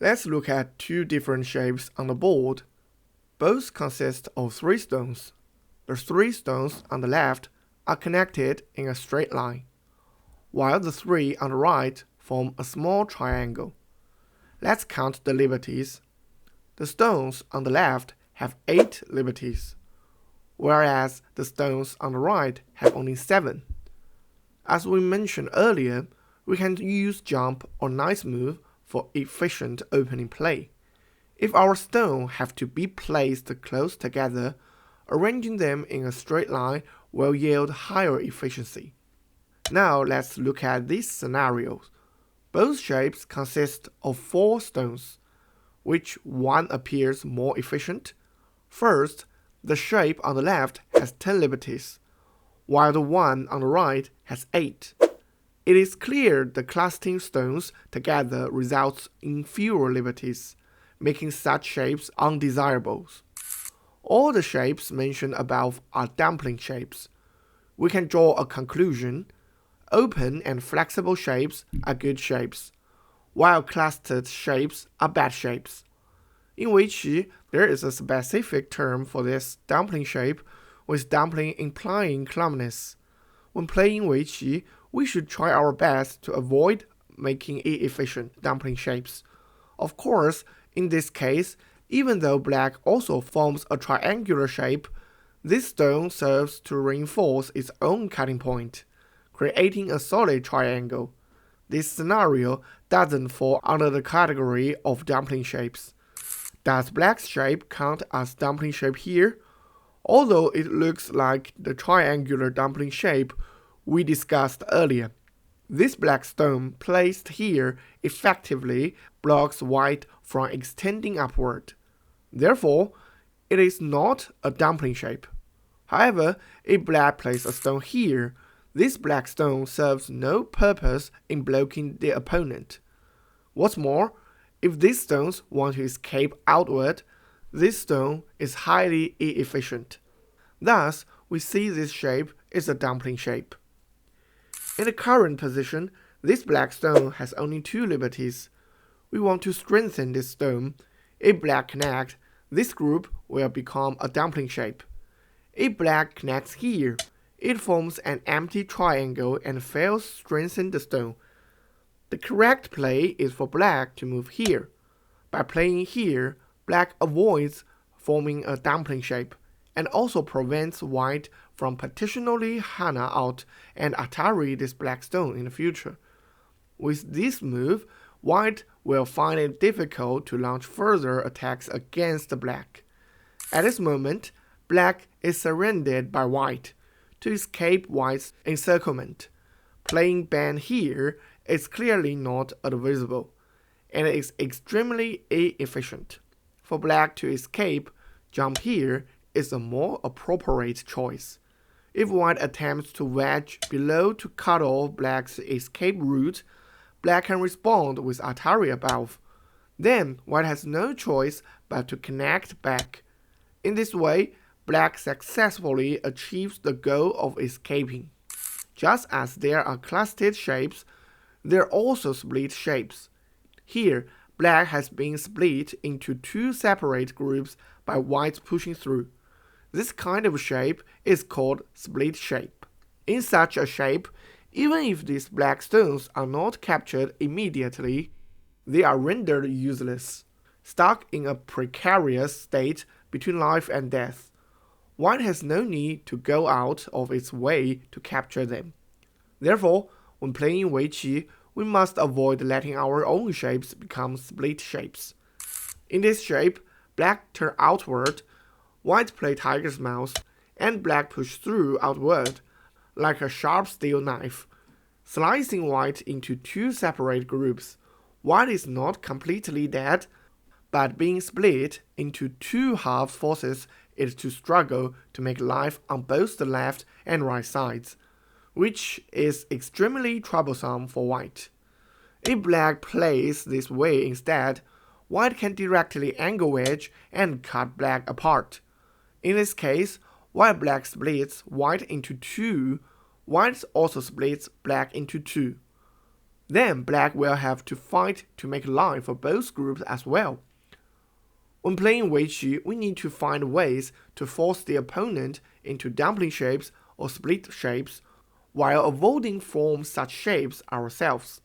Let's look at two different shapes on the board. Both consist of three stones. The three stones on the left are connected in a straight line, while the three on the right form a small triangle. Let's count the liberties. The stones on the left have 8 liberties, whereas the stones on the right have only 7. As we mentioned earlier, we can use jump or nice move for efficient opening play. If our stones have to be placed close together, arranging them in a straight line will yield higher efficiency. Now let's look at these scenarios. Both shapes consist of 4 stones. Which one appears more efficient? First, the shape on the left has 10 liberties, while the one on the right has 8. It is clear the clustering stones together results in fewer liberties, making such shapes undesirable. All the shapes mentioned above are dumpling shapes. We can draw a conclusion. Open and flexible shapes are good shapes, while clustered shapes are bad shapes. In Weiqi, there is a specific term for this dumpling shape, with dumpling implying clumsiness. When playing Weiqi, we should try our best to avoid making inefficient dumpling shapes. Of course, in this case, even though black also forms a triangular shape, this stone serves to reinforce its own cutting point, creating a solid triangle. This scenario doesn't fall under the category of dumpling shapes. Does black's shape count as dumpling shape here? Although it looks like the triangular dumpling shape we discussed earlier, this black stone placed here effectively blocks white from extending upward. Therefore, it is not a dumpling shape. However, if black places a stone here, this black stone serves no purpose in blocking the opponent. What's more, if these stones want to escape outward, this stone is highly inefficient. Thus, we see this shape is a dumpling shape. In the current position, this black stone has only 2 liberties. We want to strengthen this stone. If black connects, this group will become a dumpling shape. If black connects here, it forms an empty triangle and fails to strengthen the stone. The correct play is for black to move here. By playing here, black avoids forming a dumpling shape, and also prevents white from potentially hana out and atari this black stone in the future. With this move, white will find it difficult to launch further attacks against the black. At this moment, black is surrounded by white to escape white's encirclement. Playing ban here is clearly not advisable, and is extremely inefficient. For black to escape, jump here is a more appropriate choice. If white attempts to wedge below to cut off black's escape route, black can respond with atari above. Then white has no choice but to connect back. In this way, black successfully achieves the goal of escaping. Just as there are clustered shapes, there are also split shapes. Here, black has been split into 2 separate groups by white pushing through. This kind of shape is called split shape. In such a shape, even if these black stones are not captured immediately, they are rendered useless, stuck in a precarious state between life and death. White has no need to go out of its way to capture them. Therefore, when playing Weiqi, we must avoid letting our own shapes become split shapes. In this shape, black turn outward, white play tiger's mouth, and black push through outward, like a sharp steel knife, slicing white into 2 separate groups. White is not completely dead, but being split into 2 halves forces it to struggle to make life on both the left and right sides, which is extremely troublesome for white. If black plays this way instead, white can directly angle wedge and cut black apart. In this case, while black splits white into 2, white also splits black into 2. Then black will have to fight to make a line for both groups as well. When playing Weiqi, we need to find ways to force the opponent into dumpling shapes or split shapes, while avoiding form such shapes ourselves.